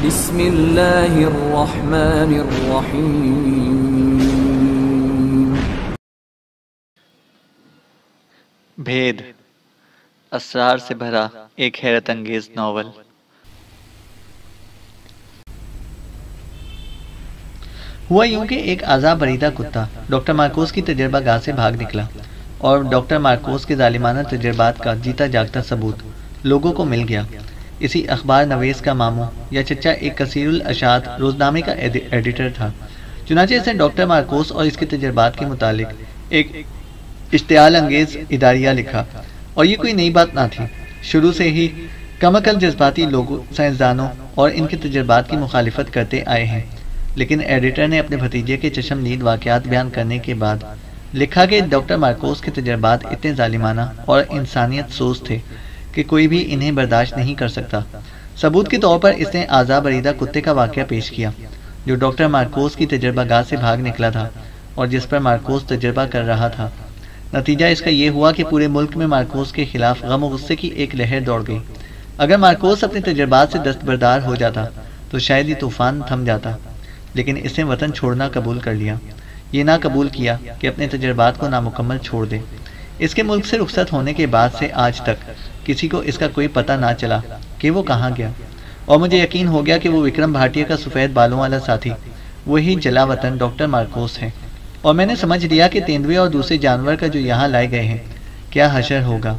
بسم اللہ الرحمن الرحیم۔ بھید، اسرار سے بھرا ایک حیرت انگیز ناول۔ ہوا یوں کہ ایک عذاب بریدہ کتا ڈاکٹر مارکوس کی تجربہ گاہ سے بھاگ نکلا اور ڈاکٹر مارکوس کے ظالمانہ تجربات کا جیتا جاگتا ثبوت لوگوں کو مل گیا۔ اسی اخبار نویس کا ماموں یا چچا ایک کثیر الاشاعت روزنامے کا ایڈیٹر تھا۔ چنانچہ اس نے ڈاکٹر مارکوس اور اس کے تجربات کے متعلق ایک اشتعال انگیز اداریہ لکھا، اور یہ کوئی نئی بات نہ تھی۔ شروع سے ہی کم عقل جذباتی لوگوں، سائنسدانوں اور ان کے تجربات کی مخالفت کرتے آئے ہیں، لیکن ایڈیٹر نے اپنے بھتیجے کے چشم دید واقعات بیان کرنے کے بعد لکھا کہ ڈاکٹر مارکوس کے تجربات اتنے ظالمانہ اور انسانیت سوز تھے کہ کوئی بھی انہیں برداشت نہیں کر سکتا۔ ثبوت کے طور پر اس نے عذاب بریدہ کتے کا واقعہ پیش کیا جو ڈاکٹر مارکوس کی تجربہ گاہ سے بھاگ نکلا تھا اور جس پر مارکوس تجربہ کر رہا تھا۔ نتیجہ اس کا یہ ہوا کہ پورے ملک میں مارکوس کے خلاف غم و غصے کی ایک لہر دوڑ گئی۔ اگر مارکوس اپنے تجربات سے دستبردار ہو جاتا تو شاید یہ طوفان تھم جاتا، لیکن اس نے وطن چھوڑنا قبول کر لیا۔ یہ نہ قبول کیا کہ اپنے تجربات کو نامکمل چھوڑ دے۔ اس کے ملک سے رخصت ہونے کے بعد سے آج تک کسی کو اس کا کوئی پتہ نہ چلا کہ وہ کہاں گیا، اور مجھے یقین ہو گیا کہ وہ وکرم بھاٹیہ کا سفید بالوں والا ساتھی وہی جلا وطن ڈاکٹر مارکوس ہے، اور میں نے سمجھ لیا کہ تیندوے اور دوسرے جانور کا جو یہاں لائے گئے ہیں کیا حشر ہوگا۔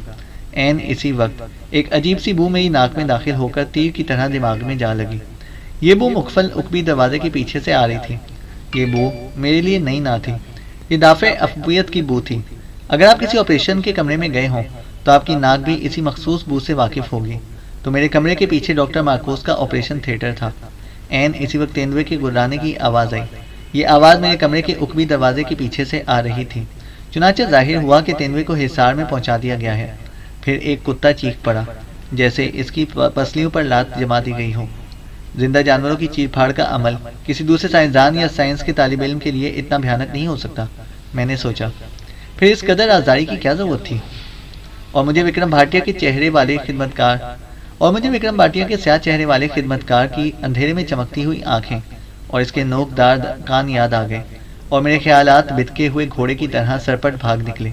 عین اسی وقت ایک عجیب سی بو میری ناک میں داخل ہو کر تیر کی طرح دماغ میں جا لگی۔ یہ بو مقفل عقبی دروازے کے پیچھے سے آ رہی تھی۔ یہ بو میرے لیے نئی نہ تھی، یہ دافع افبویت کی بو تھی۔ اگر آپ کسی آپریشن کے کمرے میں گئے ہوں تو آپ کی ناک بھی اسی مخصوص بو سے واقف ہوگی۔ تو میرے کمرے کے پیچھے ڈاکٹر مارکوس کا آپریشن تھیٹر تھا۔ عین اسی وقت تیندوے کے گررانے کی آواز آئی۔ یہ آواز میرے کمرے کے عقبی دروازے کے پیچھے سے آ رہی تھی۔ چنانچہ ظاہر ہوا کہ تیندوے کو حصار میں پہنچا دیا گیا ہے۔ پھر ایک کتا چیخ پڑا جیسے اس کی پسلیوں پر لات جما دی گئی ہو۔ زندہ جانوروں کی چیر پھاڑ کا عمل کسی دوسرے سائنسدان یا سائنس کے طالب علم کے لیے اتنا بھیانک نہیں ہو سکتا، میں نے سوچا۔ پھر اس قدر آزاری کی کیا ضرورت تھی؟ اور مجھے وکرم بھاٹیہ کے سیاہ چہرے والے خدمتکار کی اندھیرے میں چمکتی ہوئی آنکھیں اور اس کے نوک دار کان یاد آ گئے، اور میرے خیالات بتکے ہوئے گھوڑے کی طرح سرپٹ بھاگ نکلے۔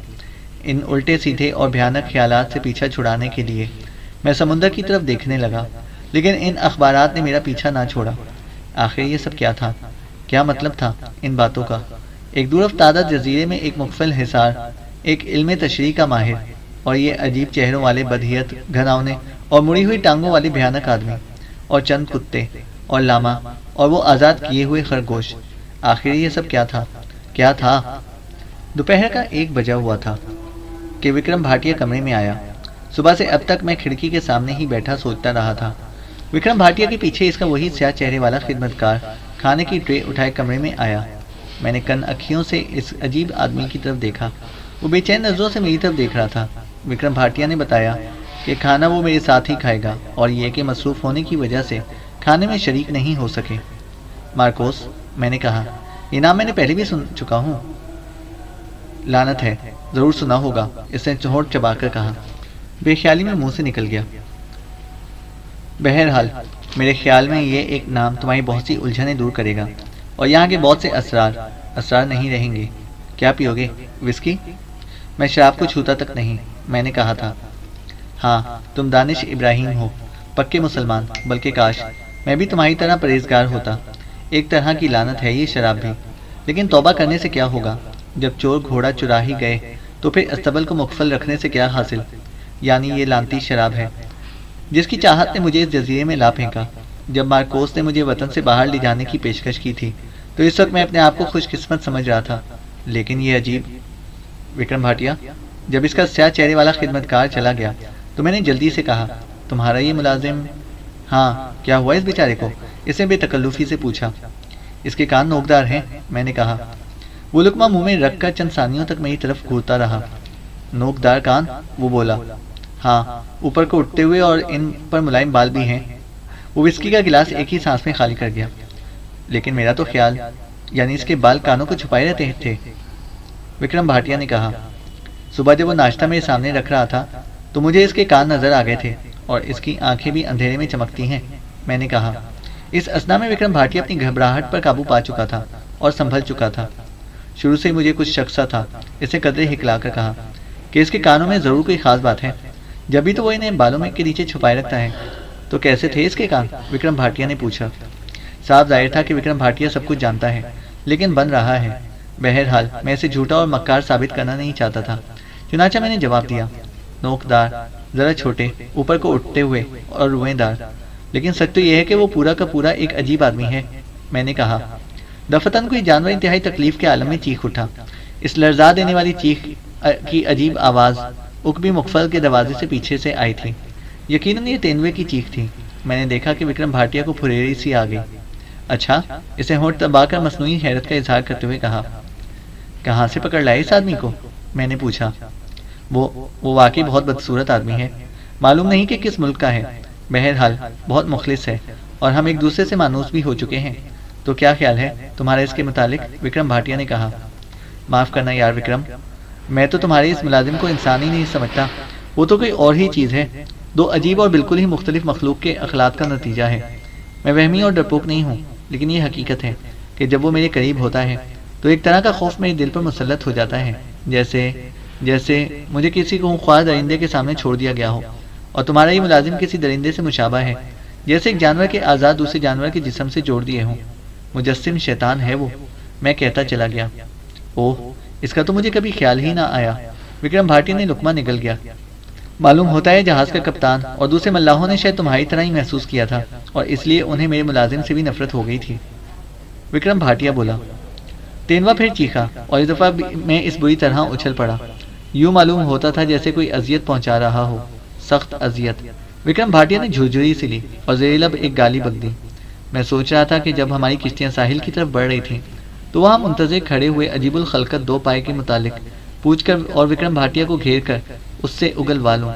ان الٹے سیدھے اور بھیانک خیالات سے پیچھا چھڑانے کے لیے میں سمندر کی طرف دیکھنے لگا، لیکن ان اخبارات نے میرا پیچھا نہ چھوڑا۔ آخر یہ سب کیا تھا؟ کیا مطلب تھا ان باتوں کا؟ ایک دور افتادہ جزیرے میں ایک مقفل حصار، ایک علم تشریح کا ماہر، اور یہ عجیب چہروں والے بدہیت گھناؤنے اور مڑی ہوئی ٹانگوں والے بھیانک آدمی، اور چند کتے اور لاما، اور وہ آزاد کیے ہوئے خرگوش۔ آخر یہ سب کیا تھا؟ کیا تھا؟ دوپہر کا 1 بجا ہوا تھا کہ وکرم بھاٹیہ کمرے میں آیا۔ صبح سے اب تک میں کھڑکی کے سامنے ہی بیٹھا سوچتا رہا تھا۔ وکرم بھاٹیہ کے پیچھے اس کا وہی سیاہ چہرے والا خدمتکار کھانے کی ٹرے اٹھائے کمرے میں آیا۔ میں نے کن اکھیوں سے اس عجیب آدمی کی طرف دیکھا۔ وہ بے چین نظروں سے میری طرف دیکھ رہا تھا۔ وکرم بھاٹیہ نے بتایا کہ کھانا وہ میرے ساتھ ہی کھائے گا، اور یہ کہ مصروف ہونے کی وجہ سے کھانے میں شریک نہیں ہو سکے۔ مارکوس، میں نے کہا، یہ نام میں نے پہلے بھی سن چکا ہوں۔ لعنت ہے، ضرور سنا ہوگا، اس نے ہونٹ چبا کر کہا۔ بے خیالی میں منہ سے نکل گیا۔ بہرحال میرے خیال میں یہ ایک نام تمہاری بہت سی الجھنیں دور کرے گا، اور یہاں کے بہت سے اسرار نہیں رہیں گے۔ کیا پیو گے؟ وسکی؟ میں شراب کو چھوتا تک نہیں، میں نے کہا تھا۔ ہاں، تم دانش ابراہیم ہو، پکے مسلمان، بلکہ کاش میں بھی تمہاری طرح پرہیزگار ہوتا۔ ایک طرح کی لعنت ہے یہ شراب بھی، لیکن توبہ کرنے سے کیا ہوگا؟ جب چور گھوڑا چرا ہی گئے تو پھر استبل کو مقفل رکھنے سے کیا حاصل؟ یعنی یہ لعنتی شراب ہے جس کی چاہت نے مجھے اس جزیرے میں لا پھینکا۔ جب مارکوس نے مجھے وطن سے باہر لے جانے کی پیشکش کی تھی تو اس وقت میں اپنے آپ کو خوش قسمت سمجھ رہا تھا، لیکن یہ عجیب۔ وکرم بھاٹیہ، جب اس کا سیاہ چہرے والا خدمتکار چلا گیا تو میں نے جلدی سے کہا، تمہارا یہ ملازم؟ ہاں، کیا ہوا اس بیچارے کو؟ اس نے بے تکلفی سے پوچھا۔ اس کے کان نوکدار ہیں، میں نے کہا۔ وہ لقمہ منہ میں رکھ کر چند ثانیوں تک میری طرف گھورتا رہا۔ نوکدار کان؟ وہ بولا۔ ہاں، اوپر کو اٹھتے ہوئے، اور ان پر ملائم بال بھی ہیں۔ وہ وسکی کا گلاس ایک ہی سانس میں خالی کر گیا۔ لیکن میرا تو خیال، یعنی اس کے بال کانوں کو چھپائے رہتے تھے، وکرم بھاٹیہ نے کہا۔ صبح جب وہ ناشتہ میرے سامنے رکھ رہا تھا تو مجھے اس کے کان نظر آ گئے تھے، اور اس کی آنکھیں بھی اندھیرے میں چمکتی ہیں، میں نے کہا۔ اس اسنا میں وکرم بھاٹیا اپنی گھبراہٹ پر قابو پا چکا تھا اور سنبھل چکا تھا۔ شروع سے مجھے کچھ شک سا تھا، اسے قدرے ہکلا کر کہا کہ اس کے کانوں میں ضرور کوئی خاص بات ہے، جب بھی تو وہ انہیں بالوں میں کے نیچے چھپائے رکھتا ہے۔ تو کیسے تھے اس کے کان؟ وکرم بھاٹیا نے پوچھا۔ صاف ظاہر تھا کہ وکرم بھاٹیا سب کچھ جانتا ہے، لیکن بن رہا ہے۔ بہرحال میں اسے جھوٹا اور مکار ثابت کرنا نہیں چاہتا تھا، چنانچہ میں نے جواب دیا، نوکدار، ذرا چھوٹے، اوپر کو اٹھتے ہوئے اور روئیں دار، لیکن سچ تو یہ ہے کہ وہ پورا کا پورا ایک عجیب آدمی ہے۔ میں نے کہا۔ دفتن کوئی جانور انتہائی تکلیف کے عالم میں چیخ اٹھا۔ اس لرزا دینے والی چیخ کی عجیب آواز عقبی مغفل کے دروازے سے پیچھے سے آئی تھی۔ یقیناً یہ تیندوے کی چیخ تھی۔ میں نے دیکھا کہ وکرم بھاٹیا کو پھریری سی آ گئی۔ اچھا، اسے ہونٹ دبا کر مصنوعی حیرت کا اظہار کرتے ہوئے کہا، کہاں سے پکڑ لائے اس آدمی کو؟ میں نے پوچھا۔ وہ واقعی بہت بدصورت آدمی ہے، معلوم نہیں کہ کس ملک کا ہے، بہرحال بہت مخلص ہے، اور ہم ایک دوسرے سے مانوس بھی ہو چکے ہیں۔ تو کیا خیال ہے تمہارا اس کے متعلق؟ وکرم بھاٹیا نے کہا۔ معاف کرنا یار وکرم، میں تو تمہارے اس ملازم کو انسان ہی نہیں سمجھتا، وہ تو کوئی اور ہی چیز ہے، دو عجیب اور بالکل ہی مختلف مخلوق کے اخلاق کا نتیجہ ہے۔ میں وہمی اور ڈرپوک نہیں ہوں، لیکن یہ حقیقت ہے کہ جب وہ میرے قریب ہوتا ہے تو ایک طرح کا خوف میرے دل پر مسلط ہو جاتا ہے، جیسے مجھے کسی کو خواہ درندے کے سامنے چھوڑ دیا گیا ہو، اور تمہارا یہ ملازم کسی درندے سے مشابہ ہے، جیسے ایک جانور کے آزاد دوسرے جانور کے جسم سے جوڑ دیے ہوں۔ مجسم شیطان ہے وہ، میں کہتا چلا گیا۔ اوہ، اس کا تو مجھے کبھی خیال ہی نہ آیا۔ وکرم بھاٹیا نے لقمہ نگل گیا۔ معلوم ہوتا ہے جہاز کا کپتان اور دوسرے ملاحوں نے شاید تمہاری طرح ہی محسوس کیا تھا، اور اس لیے انہیں میرے ملازم سے بھی نفرت ہو گئی تھی۔ وکرم بھاٹیا بولا۔ تیندوا پھر چیخا، اور اس دفعہ میں اس بری طرح اچھل پڑا۔ یوں معلوم ہوتا تھا جیسے کوئی اذیت پہنچا رہا ہو، سخت اذیت۔ وکرم بھاٹیا نے جھرجھری سی لی اور زیر لب ایک گالی بک دی۔ میں سوچ رہا تھا کہ جب ہماری کشتیاں ساحل کی طرف بڑھ رہی تھیں تو وہاں منتظر کھڑے ہوئے عجیب الخلقت دو پائے کے متعلق پوچھ کر اور وکرم بھاٹیا کو گھیر کر اس سے اگلوا لوں۔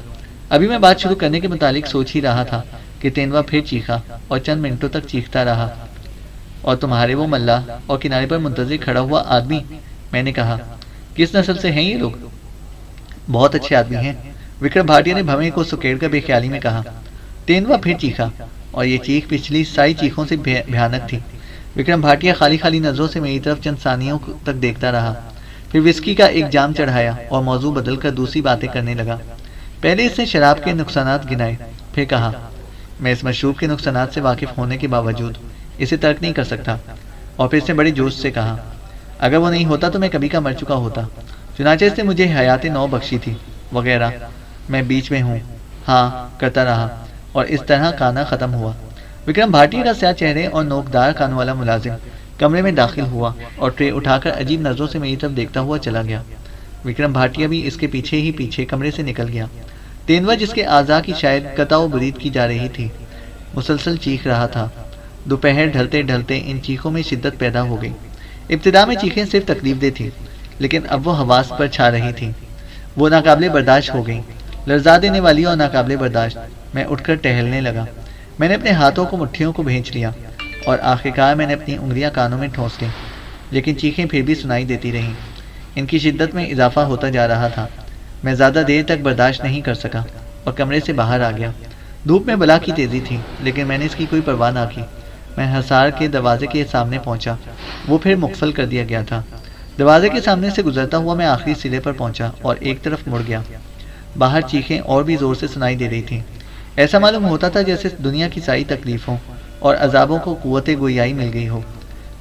ابھی میں بات شروع کرنے کے متعلق سوچ ہی رہا تھا کہ تیندوا پھر چیخا اور چند منٹوں تک چیختا رہا۔ اور تمہارے وہ ملاح اور کنارے پر منتظر کھڑا ہوا آدمی؟ میں نے کہا۔ کس نسل سے ہیں یہ لوگ؟ بہت اچھے آدمی ہیں، وکرم بھاٹیا نے بھویں کو سکیڑ کر بے خیالی میں کہا۔ تیندوا پھر چیخا، اور یہ چیخ پچھلی ساری چیخوں سے بھیانک تھی۔ وکرم بھاٹیا خالی خالی نظروں سے میری طرف چند ثانیوں تک دیکھتا رہا، پھر وسکی کا ایک جام چڑھایا اور موضوع بدل کر دوسری باتیں کرنے لگا۔ پہلے اس نے شراب کے نقصانات گنائے، پھر کہا، میں اس مشروب کے نقصانات سے واقف ہونے کے باوجود اسے ترک نہیں کر سکتا، اور پھر اس نے بڑے جوش سے کہا، اگر وہ نہیں ہوتا تو میں کبھی کا مر چکا ہوتا، چنانچہ اس نے مجھے حیات نو بخشی تھی، وغیرہ۔ میں بیچ میں ہوں، ہاں کرتا رہا، اور اس طرح کانا ختم ہوا۔ وکرم بھاٹیا کا سیاہ چہرے اور نوکدار کانوں والا ملازم کمرے میں داخل ہوا اور ٹرے اٹھا کر عجیب نظروں سے میری طرف دیکھتا ہوا چلا گیا۔ وکرم بھاٹیا بھی اس کے پیچھے کمرے سے نکل گیا۔ تیندوا جس کے اعضاء کی شاید قطع و برید کی جا رہی تھی، مسلسل چیخ رہا تھا۔ دوپہر ڈھلتے ڈھلتے ان چیخوں میں شدت پیدا ہو گئی۔ ابتدا میں چیخیں صرف تکلیف دہ تھیں، لیکن اب وہ حواس پر چھا رہی تھیں، وہ ناقابل برداشت ہو گئیں، لرزا دینے والی اور ناقابل برداشت۔ میں اٹھ کر ٹہلنے لگا۔ میں نے اپنے ہاتھوں کو مٹھیوں کو بھینچ لیا، اور آخرکار میں نے اپنی انگلیاں کانوں میں ٹھونس لیں، لیکن چیخیں پھر بھی سنائی دیتی رہیں۔ ان کی شدت میں اضافہ ہوتا جا رہا تھا۔ میں زیادہ دیر تک برداشت نہیں کر سکا اور کمرے سے باہر آ گیا۔ دھوپ میں بلا کی تیزی تھی، لیکن میں نے اس کی کوئی پرواہ نہ کی۔ میں حصار کے دروازے کے سامنے پہنچا، وہ پھر مقفل کر دیا گیا تھا۔ دروازے کے سامنے سے گزرتا ہوا میں آخری سرے پر پہنچا اور ایک طرف مڑ گیا۔ باہر چیخیں اور بھی زور سے سنائی دے رہی تھیں۔ ایسا معلوم ہوتا تھا جیسے دنیا کی ساری تکلیفوں اور عذابوں کو قوت گویائی مل گئی ہو۔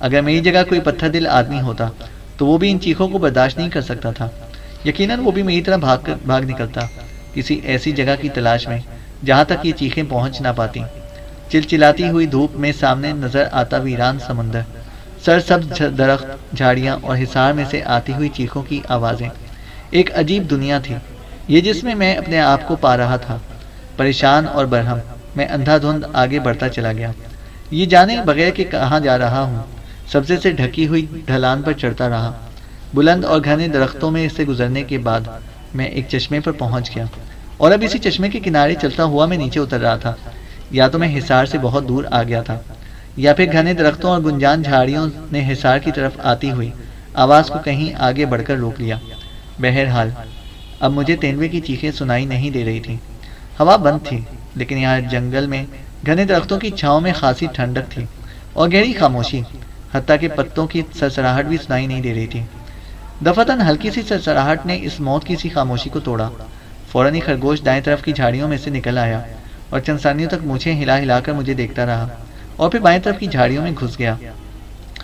اگر میری جگہ کوئی پتھر دل آدمی ہوتا تو وہ بھی ان چیخوں کو برداشت نہیں کر سکتا تھا۔ یقیناً وہ بھی میری طرح بھاگ نکلتا، کسی ایسی جگہ کی تلاش میں جہاں تک یہ چیخیں پہنچ نہ پاتی۔ چلچلاتی ہوئی دھوپ میں سامنے نظر آتا ویران سمندر، سرسبز درخت، جھاڑیاں اور حصار میں سے آتی ہوئی چیخوں کی آوازیں۔ ایک عجیب دنیا تھی یہ جس میں اپنے آپ کو پا رہا تھا۔ پریشان اور برہم میں اندھا دھند آگے بڑھتا چلا گیا، یہ جانے بغیر کہ کہاں جا رہا ہوں۔ سبزے سے ڈھکی ہوئی ڈھلان پر چڑھتا رہا۔ بلند اور گھنے درختوں میں سے گزرنے کے بعد میں ایک چشمے پر پہنچ گیا، اور اب اسی چشمے کے کنارے چلتا ہوا میں نیچے اتر رہا تھا۔ یا تو میں حصار سے بہت دور آ گیا تھا، یا پھر گھنے درختوں اور گنجان جھاڑیوں نے حصار کی طرف آتی ہوئی آواز کو کہیں آگے بڑھ کر روک لیا۔ بہرحال اب مجھے تیندوے کی چیخیں سنائی نہیں دے رہی تھیں۔ ہوا بند تھی، لیکن یہاں جنگل میں گھنے درختوں کی چھاؤں میں خاصی ٹھنڈک تھی اور گہری خاموشی، حتیٰ کہ پتوں کی سرسراہٹ بھی سنائی نہیں دے رہی تھی۔ دفعتاً ہلکی سی سرسراہٹ نے اس موت کی سی خاموشی کو توڑا۔ فوراً ہی خرگوش دائیں طرف کی جھاڑیوں میں سے نکل آیا اور چند ثانیوں تک مونچھیں ہلا ہلا کر مجھے دیکھتا رہا اور پھر بائیں طرف کی جھاڑیوں میں گھس گیا۔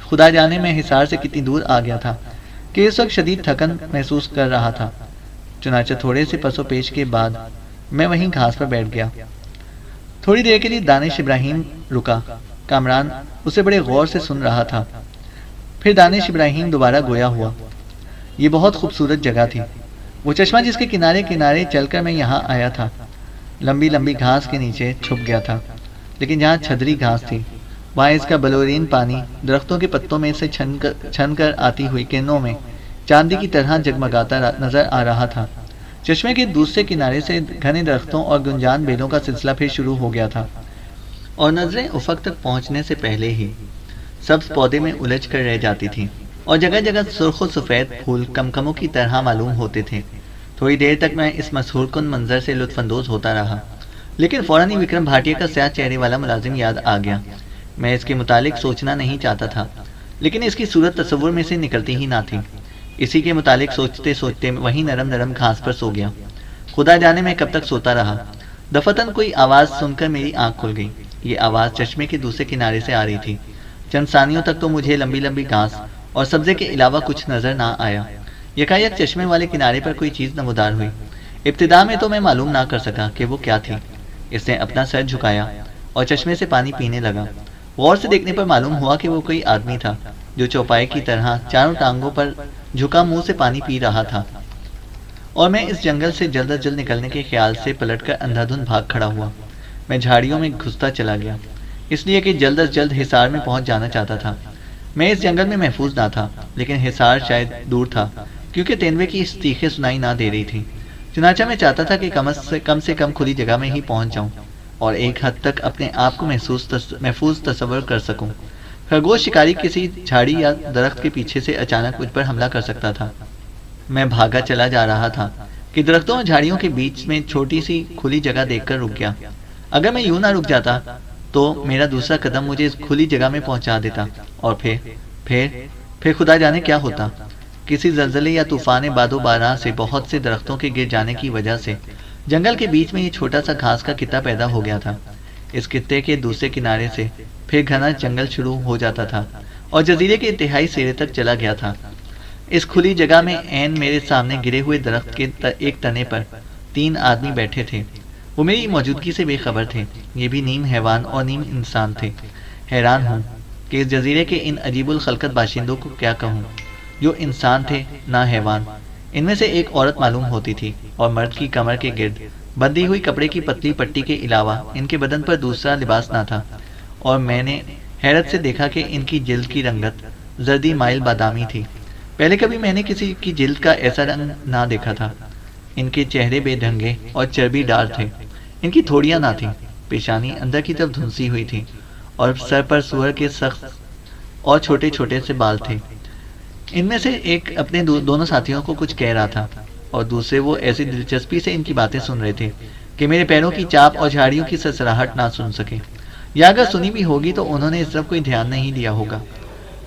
خدا جانے میں حصار سے کتنی دور آ گیا تھا کہ اس وقت شدید تھکن محسوس کر رہا تھا۔ چنانچہ تھوڑے سے پس و پیش کے بعد میں وہیں گھاس پر بیٹھ گیا۔ تھوڑی دیر کے لیے دانش ابراہیم رکا۔ کامران اسے بڑے غور سے سن رہا تھا۔ پھر دانش ابراہیم دوبارہ گویا ہوا۔ یہ بہت خوبصورت جگہ تھی، وہ چشمہ جس کے کنارے کنارے چل کر میں یہاں آیا تھا لمبی لمبی گھاس کے نیچے چھپ گیا تھا، لیکن جہاں چھدری گھاس تھی وہاں اس کا بلورین پانی درختوں کے پتوں میں سے چھن کر آتی ہوئی کرنوں میں چاندی کی طرح جگمگاتا نظر آ رہا تھا۔ چشمے کے دوسرے کنارے سے گھنے درختوں اور گنجان بیلوں کا سلسلہ پھر شروع ہو گیا تھا، اور نظریں افق تک پہنچنے سے پہلے ہی سبز پودے میں الجھ کر رہ جاتی تھیں، اور جگہ جگہ سرخ و سفید پھول کمکموں کی طرح معلوم ہوتے تھے۔ تھوڑی دیر تک میں اس مسحور کن منظر سے لطف اندوز ہوتا رہا، لیکن فوراً ہی وکرم بھاٹیہ کا سیاہ چہرے والا ملازم یاد آ گیا۔ میں اس کے متعلق سوچنا نہیں چاہتا تھا، لیکن اس کی صورت تصور میں سے نکلتی ہی نہ تھی۔ اسی کے متعلق سوچتے سوچتے وہیں نرم نرم گھاس پر سو گیا۔ خدا جانے میں کب تک سوتا رہا۔ دفعتاً کوئی آواز سن کر میری آنکھ کھل گئی۔ یہ آواز چشمے کے دوسرے کنارے سے آ رہی تھی۔ چند ثانیوں تک تو مجھے لمبی لمبی گھاس اور سبزے کے علاوہ کچھ نظر نہ آیا۔ یکایک چشمے والے کنارے پر کوئی چیز نمودار ہوئی۔ ابتدا میں تو میں معلوم نہ کر سکا کہ وہ کیا تھی۔ اس نے اپنا سر جھکایا اور چشمے سے پانی پینے لگا۔ غور سے دیکھنے پر معلوم ہوا کہ وہ کوئی آدمی تھا جو چوپائے کی طرح چاروں ٹانگوں پر جھکا منہ سے پانی پی رہا تھا، اور میں اس جنگل سے جلد از جلد نکلنے کے خیال سے پلٹ کر اندھا دھند بھاگ کھڑا ہوا۔ میں جھاڑیوں میں گھستا چلا گیا، اس لیے کہ جلد از جلد حصار میں پہنچ جانا چاہتا تھا۔ میں اس جنگل میں محفوظ نہ تھا، لیکن حصار شاید دور تھا، کیونکہ تیندوے کی چیخیں سنائی نہ دے رہی تھی۔ چنانچہ میں چاہتا تھا کہ کم سے کم کھلی جگہ میں ہی پہنچ جاؤں اور ایک حد تک اپنے آپ کو محفوظ تصور کر سکوں۔ خرگوش شکاری کسی جھاڑی یا درخت کے پیچھے سے اچانک مجھ پر حملہ کر سکتا تھا۔ میں بھاگا چلا جا رہا تھا کہ درختوں اور جھاڑیوں کے بیچ میں چھوٹی سی کھلی جگہ دیکھ کر رک گیا۔ اگر میں یوں نہ رک جاتا تو میرا دوسرا قدم مجھے اس کھلی جگہ میں پہنچا دیتا، اور پھر خدا جانے کیا ہوتا۔ کسی زلزلے یا طوفان باد و باران سے بہت سے درختوں کے گر جانے کی وجہ سے جنگل کے بیچ میں یہ چھوٹا سا گھاس کا خطہ پیدا ہو گیا تھا۔ اس خطے کے دوسرے کنارے سے پھر گھنا جنگل شروع ہو جاتا تھا اور جزیرے کے انتہائی سرے تک چلا گیا تھا۔ اس کھلی جگہ میں عین میرے سامنے گرے ہوئے درخت کے ایک تنے پر 3 آدمی بیٹھے تھے۔ وہ میری موجودگی سے بے خبر تھے۔ یہ بھی نیم حیوان اور نیم انسان تھے۔ حیران ہوں کہ اس جزیرے کے ان عجیب الخلقت باشندوں کو کیا کہوں، جو انسان تھے نہ حیوان۔ ان میں سے ایک عورت معلوم ہوتی تھی، اور مرد کی کمر کے گرد بندھی ہوئی کپڑے کی پتلی پٹی کے علاوہ ان کے بدن پر دوسرا لباس نہ تھا، اور میں نے حیرت سے دیکھا کہ ان کی جلد کی رنگت زردی مائل بادامی تھی۔ پہلے کبھی میں نے کسی کی جلد کا ایسا رنگ نہ دیکھا تھا۔ ان کے چہرے بے ڈھنگے اور چربی دار تھے۔ ان کی تھوڑیاں نہ تھیں، پیشانی اندر کی طرف دھنسی ہوئی تھی، اور سر پر سور کے سخت اور چھوٹے چھوٹے سے بال تھے۔ ان میں سے ایک اپنے دونوں ساتھیوں کو کچھ کہہ رہا تھا، اور دوسرے وہ ایسی دلچسپی سے ان کی باتیں سن رہے تھے کہ میرے پیروں کی چاپ اور جھاڑیوں کی سرسراہٹ نہ سن سکے، یا اگر سنی بھی ہوگی تو انہوں نے اس طرف کوئی دھیان نہیں دیا ہوگا۔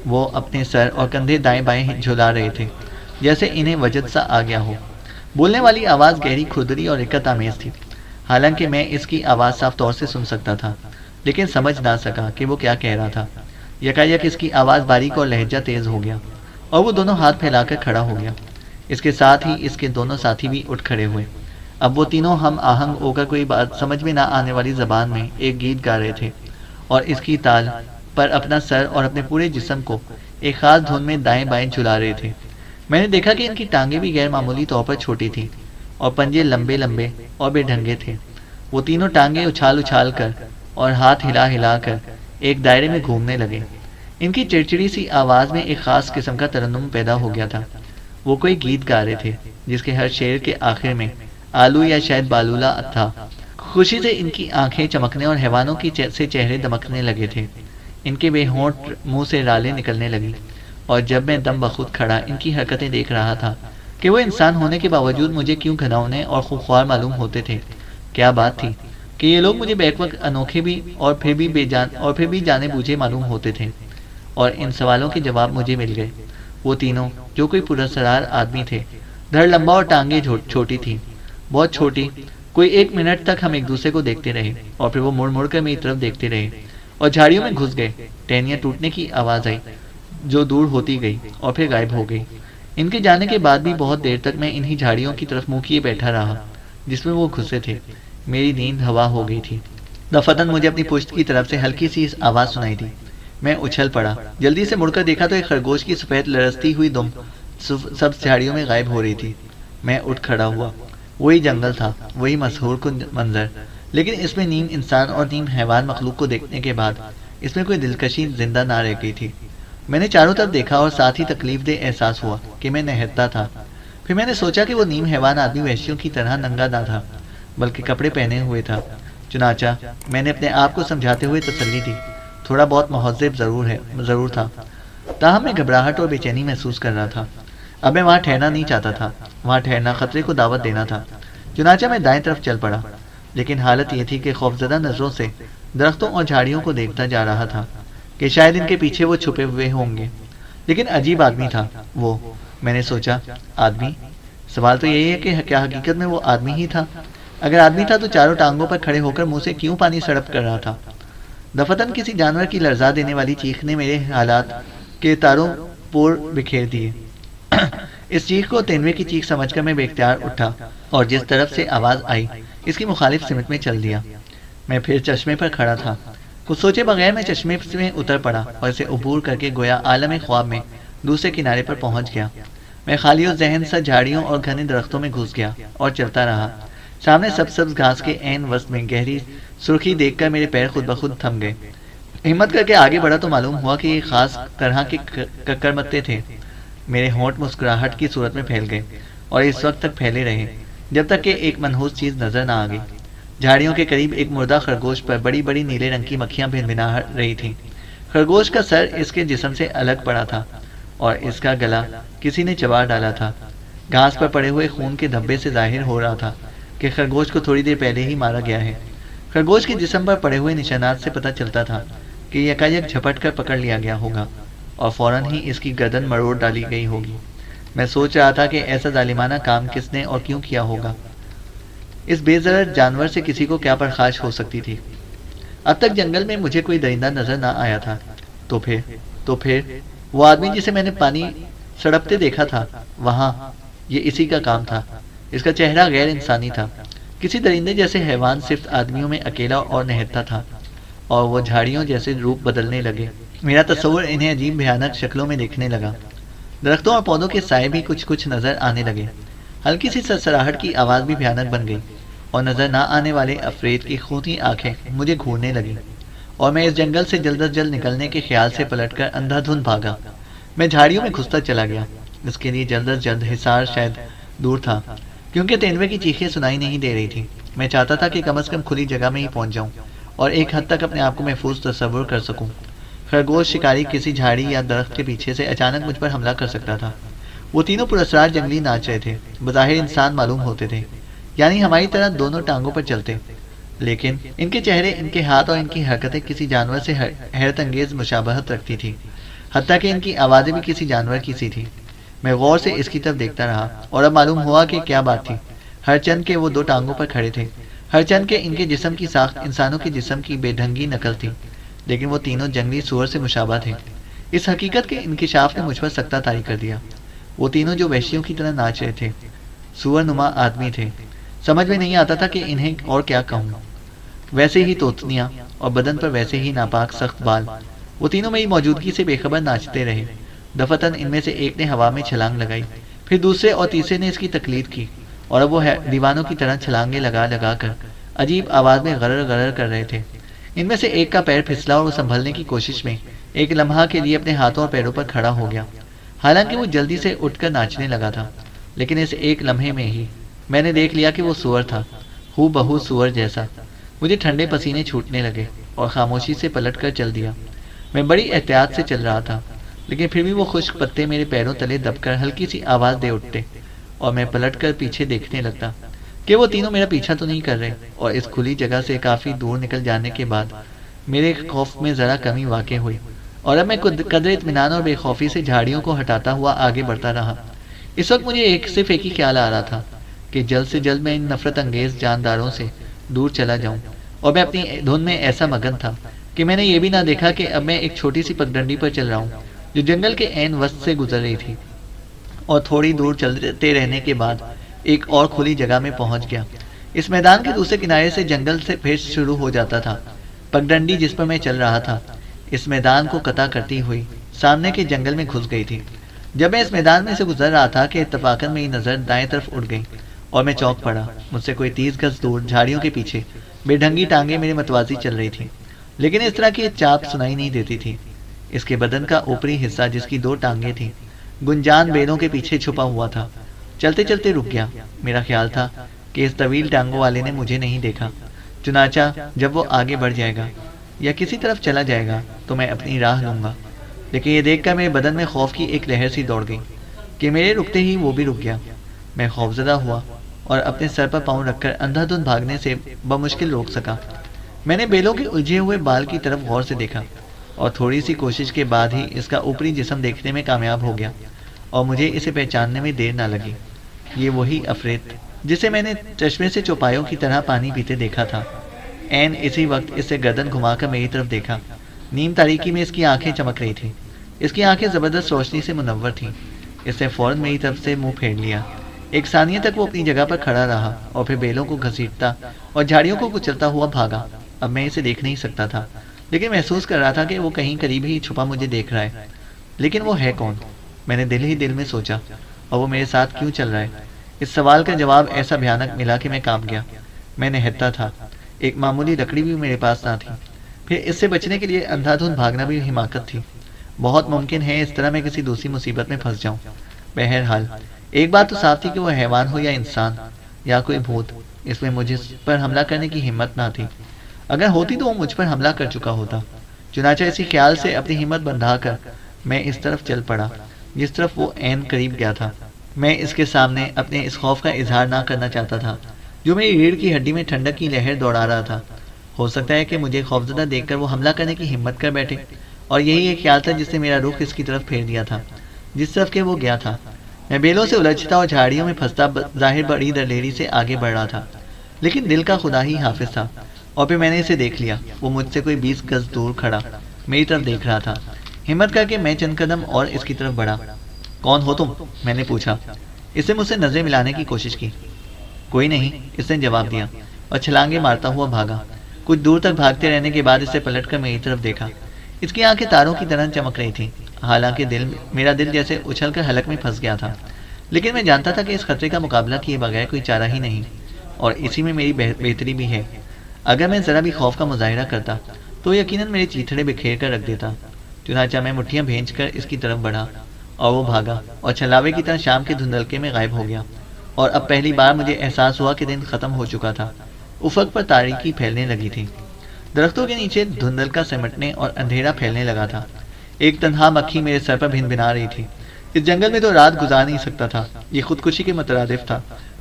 وہ اپنے سر اور کندھے دائیں بائیں جھلا رہے تھے، جیسے انہیں وجد سا آ گیا ہو۔ بولنے والی آواز گہری کھردری اور رکت آمیز تھی، حالانکہ میں اس کی آواز صاف طور سے سن سکتا تھا، لیکن سمجھ نہ سکا کہ وہ کیا کہہ رہا تھا۔ یکایک اس کی آواز باریک اور لہجہ تیز ہو گیا، اور وہ دونوں ہاتھ پھیلا کر کھڑا ہو گیا۔ اس کے ساتھ ہی اس کے دونوں ساتھی بھی اٹھ کھڑے ہوئے۔ اب وہ تینوں ہم آہنگ ہو کر کوئی بات سمجھ میں نہ آنے والی زبان میں ایک گیت گا رہے تھے، اور اس کی تال پر اپنا سر اور اپنے پورے جسم کو ایک خاص دھن میں دائیں بائیں جھلا رہے تھے۔ میں نے دیکھا کہ ان کی ٹانگیں بھی غیر معمولی طور پر چھوٹی تھیں، اور پنجے لمبے لمبے اور بے ڈھنگے تھے۔ وہ تینوں ٹانگیں اچھال اچھال کر اور ہاتھ ہلا ہلا کر ایک دائرے میں گھومنے لگے۔ ان کی چڑچڑی سی آواز میں ایک خاص قسم کا ترنم پیدا ہو گیا تھا۔ وہ کوئی گیت گا رہے تھے جس کے ہر شعر کے آخر میں آلو یا شاید بالولا تھا۔ خوشی سے ان کی آنکھیں چمکنے اور حیوانوں کی سے چہرے دمکنے لگے تھے۔ ان کے بے ہونٹ منہ سے رالیں نکلنے لگی، اور جب میں دم بخود کھڑا ان کی حرکتیں دیکھ رہا تھا کہ وہ انسان ہونے کے باوجود مجھے کیوں گھناؤنے اور خوخوار معلوم ہوتے تھے۔ کیا بات تھی، کہ یہ لوگ مجھے بیک وقت انوکھے بھی اور پھر بھی جانے بوجھے معلوم ہوتے تھے، اور ان سوالوں کے جواب مجھے مل گئے۔ وہ تینوں جو کوئی پراسرار آدمی تھے، دھڑ لمبا اور ٹانگیں چھوٹی تھی، بہت چھوٹی۔ کوئی 1 منٹ تک ہم ایک دوسرے کو دیکھتے رہے، اور پھر وہ مڑ مڑ کر میری طرف دیکھتے رہے اور جھاڑیوں میں گھس گئے۔ ٹہنیاں ٹوٹنے کی آواز آئی جو دور ہوتی گئی اور پھر غائب ہو گئی۔ ان کے جانے کے بعد بھی بہت دیر تک میں انہی جھاڑیوں کی طرف منہ کیے بیٹھا رہا جس میں وہ گھسے تھے۔ میری نیند ہوا ہو گئی تھی۔ دفتن مجھے اپنی پشت کی طرف سے ہلکی سی آواز سنائی دی۔ میں اچھل پڑا، جلدی سے مڑ کر دیکھا تو ایک خرگوش کی سفید لرزتی ہوئی دم سب جھاڑیوں میں غائب ہو رہی تھی۔ میں اٹھ کھڑا ہوا۔ وہی جنگل تھا، وہی مسحور کن منظر، لیکن اس میں نیم انسان اور نیم حیوان مخلوق کو دیکھنے کے بعد اس میں کوئی دلکشی زندہ نہ رہ گئی تھی۔ میں نے چاروں طرف دیکھا اور ساتھ ہی تکلیف دہ احساس ہوا کہ میں نہتا تھا۔ پھر میں نے سوچا کہ وہ نیم حیوان آدمی وحشیوں کی طرح ننگا نہ تھا، بلکہ کپڑے پہنے ہوئے تھا۔ چنانچہ میں نے اپنے آپ کو سمجھاتے ہوئے تسلی دی، تھوڑا بہت مہذب ضرور تھا، تاہم میں گھبراہٹ اور بے چینی محسوس کر رہا تھا۔ اب میں وہاں ٹھہرنا نہیں چاہتا تھا، وہاں ٹھہرنا خطرے کو دعوت دینا تھا۔ چنانچہ میں دائیں طرف چل پڑا، لیکن حالت یہ تھی کہ خوفزدہ نظروں سے درختوں اور جھاڑیوں کو دیکھتا جا رہا تھا کہ شاید ان کے پیچھے وہ چھپے ہوئے ہوں گے۔ لیکن عجیب آدمی تھا وہ، میں نے سوچا، آدمی؟ سوال تو یہی ہے کہ کیا حقیقت میں وہ آدمی ہی تھا؟ اگر آدمی تھا تو چاروں ٹانگوں پر کھڑے ہو کر منہ سے کیوں پانی سڑپ کر رہا تھا؟ دفتن کسی جانور کی لرزا دینے والی چیخ نے میرے حالات کے تاروں پور بکھیر دیے۔ اس چیخ کو تینوے کی چیخ سمجھ کر میں بے اختیار اٹھا اور جس طرف سے آواز آئی اس کی مخالف سمت میں چل دیا۔ میں پھر چشمے پر کھڑا تھا۔ کچھ سوچے بغیر میں چشمے میں اتر پڑا اور اسے عبور کر کے گویا عالم خواب میں دوسرے کنارے پر پہنچ گیا۔ میں خالی و ذہن سا جھاڑیوں اور گھنے درختوں میں گھس گیا اور چلتا رہا۔ سامنے سبز گھاس کے عین وسط میں گہری سرخی دیکھ کر میرے پیر خود بخود تھم گئے۔ ہمت کر کے آگے بڑھا تو معلوم ہوا کہ یہ خاص طرح کے ککر متے تھے۔ میرے ہونٹ مسکراہٹ کی صورت میں پھیل گئے اور اس وقت تک پھیلے رہے جب تک کہ ایک منحوس چیز نظر نہ آ گئی۔ جھاڑیوں کے قریب ایک مردہ خرگوش پر بڑی بڑی نیلے رنگ کی مکھیاں بھنبھنا رہی تھیں۔ خرگوش کا سر اس کے جسم سے الگ پڑا تھا اور اس کا گلا کسی نے چبا ڈالا تھا۔ گھاس پر پڑے ہوئے خون کے دھبے سے ظاہر ہو رہا تھا کہ خرگوش کو تھوڑی دیر پہلے ہی مارا گیا ہے۔ خرگوش کے جسم پر پڑے ہوئے نشانات سے پتہ چلتا تھا کہ یکایک جھپٹ کر پکڑ لیا گیا ہوگا اور فوراً ہی اس کی گردن مروڑ ڈالی گئی ہوگی۔ میں سوچ رہا تھا کہ ایسا ظالمانہ کام کس نے اور کیوں کیا ہوگا۔ اس بے ضرر جانور سے کسی کو کیا پرخاش ہو سکتی تھی؟ اب تک جنگل میں مجھے کوئی درندہ نظر نہ آیا تھا۔ تو پھر وہ آدمی جسے میں نے پانی سڑپتے دیکھا تھا وہاں، یہ اسی کا کام تھا۔ اس کا چہرہ غیر انسانی تھا، کسی درندے جیسے حیوان صرف آدمیوں میں اکیلا اور نہتا تھا، اور وہ جھاڑیوں جیسے روپ بدلنے لگے۔ میرا تصور انہیں عجیب بھیانک شکلوں میں دیکھنے لگا۔ درختوں اور پودوں کے سائے بھی کچھ نظر آنے لگے۔ ہلکی سی سرسراہٹ کی آواز بھی بھیانک بن گئی اور نظر نہ آنے والے افرید کی خونی آنکھیں مجھے گھورنے لگیں، اور میں اس جنگل سے جلد از جلد نکلنے کے خیال سے پلٹ کر اندھا دھند بھاگا۔ میں جھاڑیوں میں گھستا چلا گیا۔ اس کے لیے جلد از جلد حصار شاید دور تھا، کیونکہ تینوے کی چیخیں سنائی نہیں دے رہی تھی۔ میں چاہتا تھا کہ کم از کم کھلی جگہ میں ہی پہنچ جاؤں اور ایک حد تک اپنے آپ کو محفوظ تصور کر سکوں۔ خرگوش شکاری کسی جھاڑی یا درخت کے پیچھے سے اچانک مجھ پر حملہ کر سکتا تھا۔ وہ تینوں پراسرار جنگلی ناچ رہے تھے، بظاہر انسان معلوم ہوتے تھے، یعنی ہماری طرح دونوں ٹانگوں پر چلتے، لیکن ان کے چہرے، ان کے ہاتھ اور ان کی حرکتیں کسی جانور سے حیرت انگیز مشابہت رکھتی تھی، حتیٰ کہ ان کی آوازیں بھی کسی جانور کی سی تھی۔ میں غور سے اس کی طرف دیکھتا رہا اور اب معلوم ہوا کہ کیا بات تھی۔ ہر چند کے وہ 2 ٹانگوں پر کھڑے تھے، ہر چند کے ان کے جسم کی ساخت انسانوں کے جسم کی بے ڈھنگی نقل تھی، لیکن وہ تینوں جنگلی سور سے مشابہ تھے۔ اس حقیقت کے انکشاف نے مجھ پر سکتہ طاری کر دیا۔ وہ تینوں جو وحشیوں کی طرح ناچ رہے تھے، سور نما آدمی تھے۔ سمجھ میں نہیں آتا تھا کہ انہیں اور کیا کہوں۔ ویسے ہی توتنیاں اور بدن پر ویسے ہی ناپاک سخت بال۔ وہ تینوں میری موجودگی سے بے خبر ناچتے رہے۔ دفتن ان میں سے ایک نے ہوا میں چھلانگ لگائی، پھر دوسرے اور تیسرے نے اس کی تقلید کی، اور اب وہ دیوانوں کی طرح چھلانگیں لگا کر عجیب آواز میں غرر غرر کر رہے تھے۔ ان میں سے ایک کا پیر پھسلا اور وہ سنبھلنے کی کوشش میں ایک لمحہ کے لیے اپنے ہاتھوں اور پیروں پر کھڑا ہو گیا۔ حالانکہ وہ جلدی سے اٹھ کر ناچنے لگا تھا، لیکن اس ایک لمحے میں ہی میں نے دیکھ لیا کہ وہ سور تھا، ہو بہو سور جیسا۔ مجھے ٹھنڈے پسینے چھوٹنے لگے اور خاموشی سے پلٹ کر چل دیا۔ میں بڑی احتیاط سے چل رہا تھا، لیکن پھر بھی وہ خشک پتے میرے پیروں تلے دب کر ہلکی سی آواز دے اٹھتے اور میں پلٹ کر پیچھے دیکھنے لگتا۔ کہ وہ تینوں میرا پیچھا تو نہیں کر رہے، اور اس کھلی جگہ سے کافی دور نکل جانے کے بعد میرے خوف میں ذرا کمی واقع ہوئی، اور اب میں قدر اطمینان اور بے خوفی سے جھاڑیوں کو ہٹاتا ہوا آگے بڑھتا رہا۔ اس وقت مجھے صرف ایک ہی خیال آ رہا تھا کہ جلد سے جلد میں ان نفرت انگیز جانداروں سے دور چلا جاؤں، اور میں اپنی دھن میں ایسا مگن تھا کہ میں نے یہ بھی نہ دیکھا کہ اب میں ایک چھوٹی سی پگڈنڈی پر چل رہا ہوں جو جنگل کے عین وسط سے گزر رہی تھی، اور تھوڑی دور چلتے رہنے کے بعد ایک اور کھلی جگہ میں پہنچ گیا۔ اس میدان کے دوسرے کنارے سے جنگل سے پھر شروع ہو جاتا تھا۔ پگڈنڈی جس پر میں چل رہا تھا اس میدان کو قطع کرتی ہوئی سامنے کے جنگل میں گھس گئی تھی۔ جب میں اس میدان میں سے گزر رہا تھا کہ اتفاقاً میری نظر دائیں طرف اٹھ گئی اور میں چونک پڑا۔ مجھ سے کوئی 30 گز دور جھاڑیوں کے پیچھے بے ڈھنگی ٹانگیں میرے متوازی چل رہی تھیں، لیکن اس طرح کی چاپ سنائی نہیں دیتی تھی۔ اس کے بدن کا اوپری حصہ جس کی 2 ٹانگیں تھیں گنجان بیلوں کے پیچھے چھپا ہوا تھا۔ چلتے چلتے رک گیا۔ میرا خیال تھا کہ اس طویل ٹانگوں والے نے مجھے نہیں دیکھا، چنانچہ جب وہ آگے بڑھ جائے گا یا کسی طرف چلا جائے گا تو میں اپنی راہ لوں گا۔ لیکن یہ دیکھ کر میرے بدن میں خوف کی ایک لہر سی دوڑ گئی کہ میرے رکتے ہی وہ بھی رک گیا۔ میں خوفزدہ ہوا اور اپنے سر پر پاؤں رکھ کر اندھا دھند بھاگنے سے بمشکل روک سکا۔ میں نے بیلوں کے الجھے ہوئے بال کی طرف غور سے دیکھا، اور تھوڑی سی کوشش کے بعد ہی اس کا اوپری جسم دیکھنے میں کامیاب ہو گیا، اور مجھے اسے پہچاننے میں دیر نہ لگی۔ یہ وہی افریت جسے میں نے چشمے سے چوپایوں کی طرح پانی پیتے دیکھا تھا۔ عین اسی وقت اس سے گردن گھما کر میری طرف دیکھا۔ نیم تاریکی میں اس کی آنکھیں چمک رہی تھیں۔ اس کی آنکھیں زبردست روشنی سے منور تھیں۔ اس نے فوراً میری طرف سے منہ پھیر لیا۔ ایک ثانیہ تک وہ اپنی جگہ پر کھڑا رہا اور پھر بیلوں کو گھسیٹتا اور جھاڑیوں کو کچلتا ہوا بھاگا۔ اب میں اسے دیکھ نہیں سکتا تھا، لیکن محسوس کر رہا تھا کہ وہ کہیں قریب ہی چھپا مجھے دیکھ رہا ہے۔ لیکن وہ ہے کون؟ میں نے دل ہی دل میں سوچا، اور وہ میرے ساتھ کیوں چل رہا ہے؟ اس سوال کا جواب ایسا بھیانک ملا کہ میں کانپ گیا۔ میں نہتا تھا، ایک معمولی لکڑی بھی میرے پاس نہ تھی، پھر اس سے بچنے کے لیے اندھا دھند بھاگنا بھی حماقت تھی۔ بہت ممکن ہے اس طرح میں کسی دوسری مصیبت میں پھنس جاؤں۔ بہرحال ایک بات تو صاف تھی کہ وہ حیوان ہو یا انسان یا کوئی بھوت، اس میں مجھے پر حملہ کرنے کی ہمت نہ تھی۔ اگر ہوتی تو وہ مجھ پر حملہ کر چکا ہوتا۔ چنانچہ اسی خیال سے اپنی ہمت بندھا کر میں اس طرف چل پڑا جس طرف وہ عین قریب گیا تھا۔ میں اس کے سامنے اپنے اس خوف کا اظہار نہ کرنا چاہتا تھا جو میری ریڑھ کی ہڈی میں ٹھنڈک کی لہر دوڑا رہا تھا۔ ہو سکتا ہے کہ مجھے خوفزدہ دیکھ کر وہ حملہ کرنے کی ہمت کر بیٹھے، اور یہی ایک خیال تھا جس نے میرا رخ اس کی طرف پھیر دیا تھا جس طرف کہ وہ گیا تھا۔ میں بیلوں سے الجھتا اور جھاڑیوں میں پھنستا ظاہر بڑی دلیری سے آگے بڑھ رہا تھا، لیکن دل کا خدا ہی حافظ تھا۔ اور پھر میں نے اسے دیکھ لیا۔ وہ مجھ سے کوئی 20 گز دور کھڑا میری طرف دیکھ رہا تھا۔ ہمت کر کے میں چند قدم اور اس کی طرف بڑھا۔ کون ہو تم؟ میں نے پوچھا۔ اس نے مجھ سے نظریں ملانے کی کوشش کی۔ کوئی نہیں، اس نے جواب دیا اور چھلانگیں مارتا ہوا بھاگا۔ کچھ دور تک بھاگتے رہنے کے بعد اسے پلٹ کر میری طرف دیکھا۔ اس کی آنکھیں تاروں کی طرح چمک رہی تھیں، حالانکہ میرا دل جیسے اچھل کر حلق میں پھنس گیا تھا۔ لیکن میں جانتا تھا کہ اس خطرے کا مقابلہ کیے بغیر کوئی چارہ ہی نہیں، اور اسی میں میری بہتری بھی ہے۔ اگر میں ذرا بھی خوف کا مظاہرہ کرتا تو یقیناً میرے چیتھڑے بکھیر کر رکھ دیتا۔ چنانچہ میں مٹھیاں بھینچ کر اس کی طرف بڑھا، اور وہ بھاگا اور چھلاوے کی طرح شام کے دھندلکے میں غائب ہو گیا۔ اور اب پہلی بار مجھے احساس ہوا کہ دن ختم ہو چکا تھا۔ افق پر تاریکی پھیلنے لگی تھی، درختوں کے نیچے دھندلکا سمٹنے اور اندھیرا پھیلنے لگا تھا۔ ایک تنہا مکھی میرے سر پر بھن بھنا رہی تھی۔ اس جنگل میں تو رات گزار نہیں سکتا تھا، یہ خودکشی کے مترادف تھا۔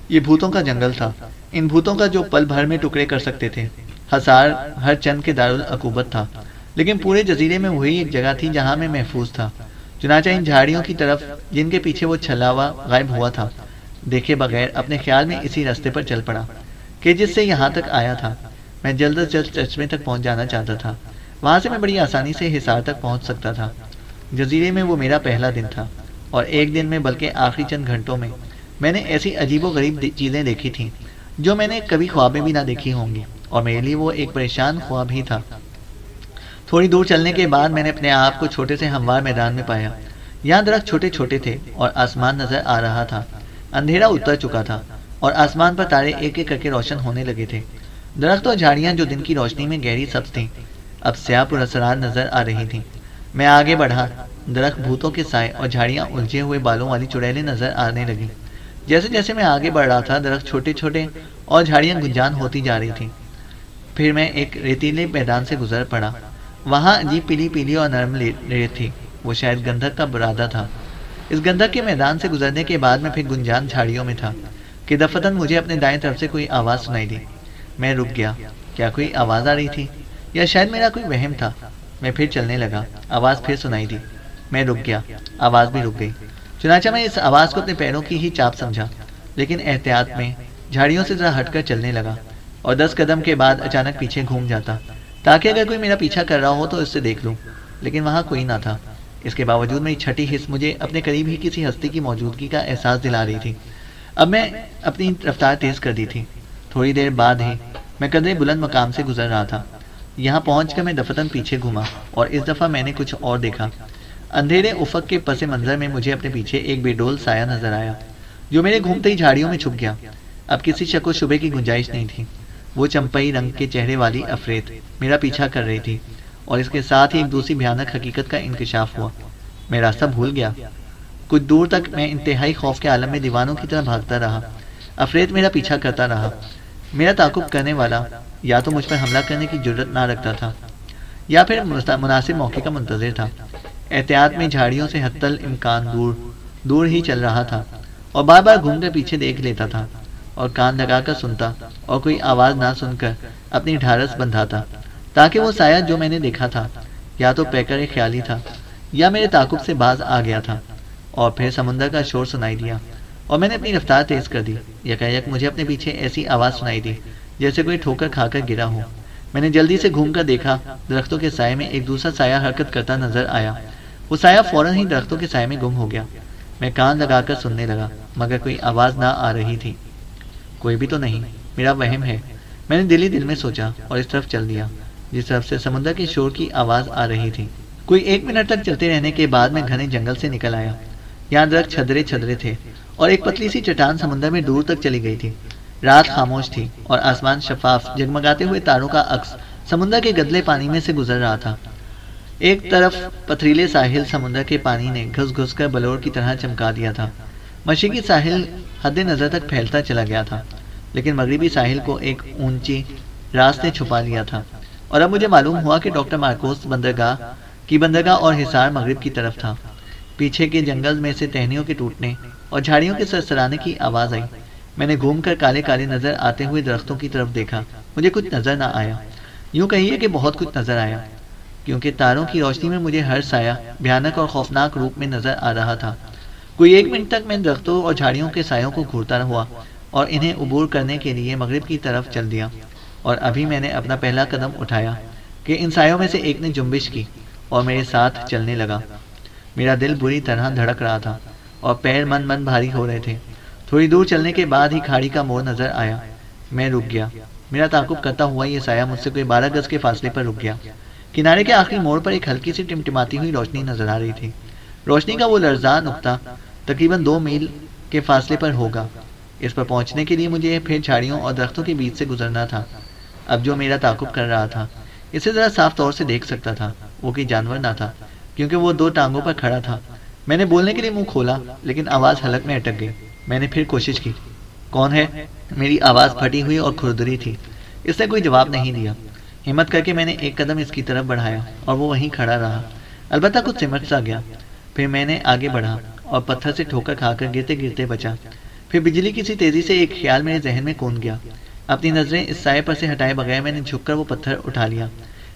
یہ بھوتوں کا جنگل تھا، ان بھوتوں کا جو پل بھر میں ٹکڑے کر سکتے تھے۔ حصار ہر چند کے دارالعقوبت تھا، لیکن پورے جزیرے میں وہی ایک جگہ تھی جہاں میں محفوظ تھا۔ چنانچہ ان جھاڑیوں کی طرف جن کے پیچھے وہ چھلاوا غائب ہوا تھا دیکھے بغیر اپنے خیال میں اسی راستے پر چل پڑا کہ جس سے یہاں تک آیا تھا۔ میں جلد از جلد چشمے تک پہنچ جانا چاہتا تھا، وہاں سے میں بڑی آسانی سے حصار تک پہنچ سکتا تھا۔ جزیرے میں وہ میرا پہلا دن تھا، اور ایک دن میں بلکہ آخری چند گھنٹوں میں میں نے ایسی عجیب و غریب چیزیں دیکھی تھیں جو میں نے کبھی خواب میں بھی نہ دیکھی ہوں گی، اور میرے لیے وہ ایک پریشان خواب ہی تھا۔ تھوڑی دور چلنے کے بعد میں نے اپنے آپ کو چھوٹے سے ہموار میدان میں پایا۔ یہاں درخت چھوٹے چھوٹے تھے اور آسمان نظر آ رہا تھا۔ اندھیرا اتر چکا تھا اور آسمان پر تارے ایک ایک کر کے روشن ہونے لگے تھے۔ درخت اور جھاڑیاں جو دن کی روشنی میں گہری سبز تھیں اب سیاہ پراسرار نظر آ رہی تھیں۔ میں آگے بڑھا، درخت بھوتوں کے سائے اور جھاڑیاں الجھے ہوئے بالوں والی چڑیلیں نظر آنے لگیں۔ جیسے جیسے میں آگے بڑھ رہا تھا درخت چھوٹے چھوٹے اور جھاڑیاں گنجان ہوتی جا رہی تھیں۔ پھر میں ایک ریتیلے میدان سے گزر پڑا۔ وہاں عجیب پیلی پیلی اور نرم ریت تھی، وہ شاید گندھک کا برادہ تھا۔ اس گندھک کے میدان سے گزرنے کے بعد میں پھر گنجان جھاڑیوں میں تھا۔ کہ دفتن مجھے اپنے دائیں طرف سے کوئی آواز سنائی دی۔ میں رک گیا۔ کیا کوئی آواز آ رہی تھی یا شاید میرا کوئی وہم تھا؟ میں پھر چلنے لگا۔ آواز پھر سنائی دی۔ میں رک گیا۔ آواز بھی رک گئی۔ چنانچہ میں اس آواز کو اپنے پیروں کی ہی چاپ سمجھا، لیکن احتیاط میں جھاڑیوں سے ذرا ہٹ کر چلنے لگا اور 10 قدم کے بعد اچانک پیچھے گھوم جاتا تاکہ اگر کوئی میرا پیچھا کر رہا ہو تو اس سے دیکھ لوں، لیکن وہاں کوئی نہ تھا۔ اس کے باوجود میری چھٹی حس مجھے اپنے قریب ہی کسی ہستی کی موجودگی کا احساس دلا رہی تھی۔ اب میں اپنی رفتار تیز کر دی تھی۔ تھوڑی دیر بعد ہی میں قدرے بلند مقام سے گزر رہا تھا۔ یہاں پہنچ کر میں دفتن پیچھے گھوما اور اس دفعہ میں نے کچھ اور دیکھا۔ اندھیرے افق کے پس منظر میں مجھے اپنے پیچھے ایک بے ڈول سایہ نظر آیا جو میرے گھومتے ہی جھاڑیوں میں چھپ گیا۔ اب کسی شک و شبے کی گنجائش نہیں تھی۔ وہ چمپئی رنگ کے چہرے والی عفریت میرا پیچھا کر رہی تھی اور اس کے ساتھ ہی ایک دوسری بھیانک حقیقت کا انکشاف ہوا۔ میں راستہ بھول گیا۔ کچھ دور تک میں انتہائی خوف کے عالم میں دیوانوں کی طرح بھاگتا رہا۔ عفریت میرا پیچھا کرتا رہا۔ میرا تعاقب کرنے والا یا تو مجھ پر حملہ کرنے کی جرت نہ رکھتا تھا یا پھر مناسب موقع کا منتظر تھا۔ احتیاط میں جھاڑیوں سے حتی الامکان دور ہی چل رہا تھا اور بار بار گھوم کر پیچھے دیکھ لیتا تھا اور کان لگا کر سنتا اور کوئی آواز نہ سن کر اپنی ڈھارس بندھاتا تاکہ وہ سایہ جو میں نے دیکھا تھا یا تو پیکر خیالی تھا یا میرے تعاقب سے باز آ گیا تھا۔ اور پھر سمندر کا شور سنائی دیا اور میں نے اپنی رفتار تیز کر دی۔ یکایک مجھے اپنے پیچھے ایسی آواز سنائی دی جیسے کوئی ٹھوکر کھا کر گرا ہو۔ میں نے جلدی سے گھوم کر دیکھا، درختوں کے سائے میں ایک دوسرا سایہ حرکت کرتا نظر آیا۔ وہ سایہ فوراً ہی درختوں کے سائے میں گم ہو گیا۔ میں کان لگا کر سننے لگا مگر کوئی آواز نہ آ رہی تھی۔ کوئی بھی تو نہیں، میرا وہم ہے، میں نے دل ہی دل میں سوچا اور اس طرف چل دیا جس طرف سے سمندر کے شور کی آواز آ رہی تھی۔ کوئی 1 منٹ تک چلتے رہنے کے بعد میں گھنے جنگل سے نکل آیا۔ یہاں درخت چھدرے چھدرے تھے اور ایک پتلی سی چٹان سمندر میں دور تک چلی گئی تھی۔ رات خاموش تھی اور آسمان شفاف جگمگاتے ہوئے تاروں کا عکس سمندر کے گدلے پانی میں سے گزر رہا تھا۔ ایک طرف پتھریلے ساحل سمندر کے پانی نے گھس گھس کر بلور کی طرح چمکا دیا تھا۔ مشرقی ساحل حد نظر تک پھیلتا چلا گیا تھا لیکن مغربی ساحل کو ایک اونچی راست نے چھپا لیا تھا۔ اور اب مجھے معلوم ہوا کہ ڈاکٹر مارکوس بندرگاہ اور حصار مغرب کی طرف تھا۔ پیچھے کے جنگل میں سے ٹہنیوں کے ٹوٹنے اور جھاڑیوں کے سرسرانے کی آواز آئی۔ میں نے گھوم کر کالے کالے نظر آتے ہوئے درختوں کی طرف دیکھا۔ مجھے کچھ نظر نہ آیا، یوں کہیے کہ بہت کچھ نظر آیا، کیونکہ تاروں کی روشنی میں مجھے ہر سایہ بھیانک اور خوفناک روپ میں نظر آ رہا تھا۔ کوئی 1 منٹ تک میں درختوں اور جھاڑیوں کے سایوں کو گھورتا ہوا اور انہیں عبور کرنے کے لیے مغرب کی طرف چل دیا۔ اور ابھی میں نے اپنا پہلا قدم اٹھایا کہ ان سایوں میں سے ایک نے جنبش کی اور میرے ساتھ چلنے لگا۔ میرا دل بری طرح دھڑک رہا تھا اور پیر من بھاری ہو رہے تھے۔ تھوڑی دور چلنے کے بعد ہی کھاڑی کا موڑ نظر آیا۔ میں رک گیا۔ میرا تعاقب کرتا ہوا یہ سایہ مجھ سے کوئی 12 گز کے فاصلے پر رک گیا۔ کنارے کے آخری موڑ پر ایک ہلکی سی ٹمٹماتی ہوئی روشنی نظر آ رہی تھی۔ روشنی کا وہ لرزاں نقطہ تقریباً 2 میل کے فاصلے پر ہوگا۔ اس پر پہنچنے کے لیے مجھے پھر جھاڑیوں اور درختوں کے بیچ سے گزرنا تھا۔ اب جو میرا تعاقب کر رہا تھا اسے ذرا صاف طور سے دیکھ سکتا تھا۔ وہ کوئی جانور نہ تھا کیونکہ وہ 2 ٹانگوں پر کھڑا تھا۔ میں نے بولنے کے لیے منہ کھولا لیکن آواز حلق میں اٹک گئی۔ میں نے پھر کوشش کی، کون ہے؟ میری آواز پھٹی ہوئی اور کھردری تھی۔ اس نے کوئی جواب نہیں دیا۔ ہمت کر کے میں نے ایک قدم اس کی طرف بڑھایا اور وہ وہیں کھڑا رہا، البتہ کچھ سمٹ سا گیا۔ پھر میں نے آگے بڑھا اور پتھر سے ٹھوکر کھا کر گرتے گرتے بچا۔ پھر بجلی کی سی تیزی سے ایک خیال میرے ذہن میں کون گیا۔ اپنی نظریں اس سائے پر سے ہٹائے بغیر میں نے جھک کر وہ پتھر اٹھا لیا۔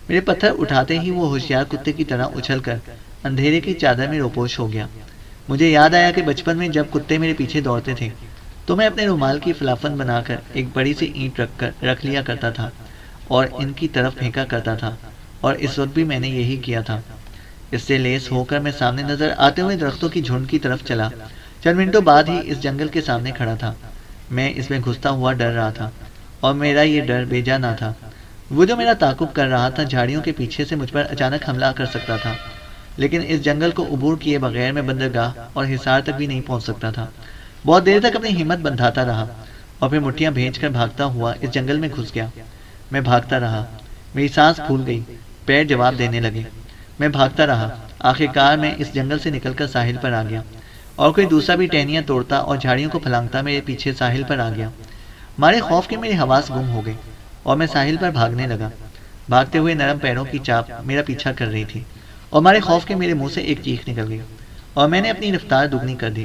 میرے پتھر اٹھاتے ہی وہ ہوشیار کتے کی طرح اچھل کر اندھیرے کی چادر میں روپوش ہو گیا۔ مجھے یاد آیا کہ بچپن میں جب کتے میرے پیچھے دوڑتے تھے تو میں اپنے رومال کی فلافن بنا کر ایک بڑی سی اینٹ رکھ لیا کرتا تھا اور ان کی طرف پھینکا کرتا تھا، اور اس وقت بھی میں نے یہی کیا تھا۔ اس سے لیس ہو کر میں سامنے نظر آتے ہوئے درختوں کی جھنڈ کی طرف چلا۔ چند منٹوں بعد ہی اس جنگل کے سامنے کھڑا تھا۔ میں اس میں گھستا ہوا ڈر رہا تھا اور میرا یہ ڈر بے جا نہ تھا۔ وہ جو میرا تعاقب کر رہا تھا جھاڑیوں کے پیچھے سے مجھ پر اچانک حملہ کر سکتا تھا، لیکن اس جنگل کو عبور کیے بغیر میں بندرگاہ اور حصار تک بھی نہیں پہنچ سکتا تھا۔ بہت دیر تک اپنی ہمت بندھاتا رہا اور پھر مٹھیاں بھیج کر بھاگتا ہوا اس جنگل میں گھس گیا۔ میں بھاگتا رہا، میری سانس پھول گئی، پیر جواب دینے لگے۔ میں بھاگتا رہا، آخرکار میں اس جنگل سے نکل کر ساحل پر آ گیا اور کوئی دوسرا بھی ٹہنیاں توڑتا اور جھاڑیوں کو پھلانگتا میرے پیچھے ساحل پر آ گیا۔ مارے خوف کے میری حواس گم ہو گئی اور میں ساحل پر بھاگنے لگا۔ بھاگتے ہوئے نرم پیروں کی چاپ میرا پیچھا کر رہی تھی اور مارے خوف کے میرے منہ سے ایک چیخ نکل گئی اور میں نے اپنی رفتار دگنی کر دی۔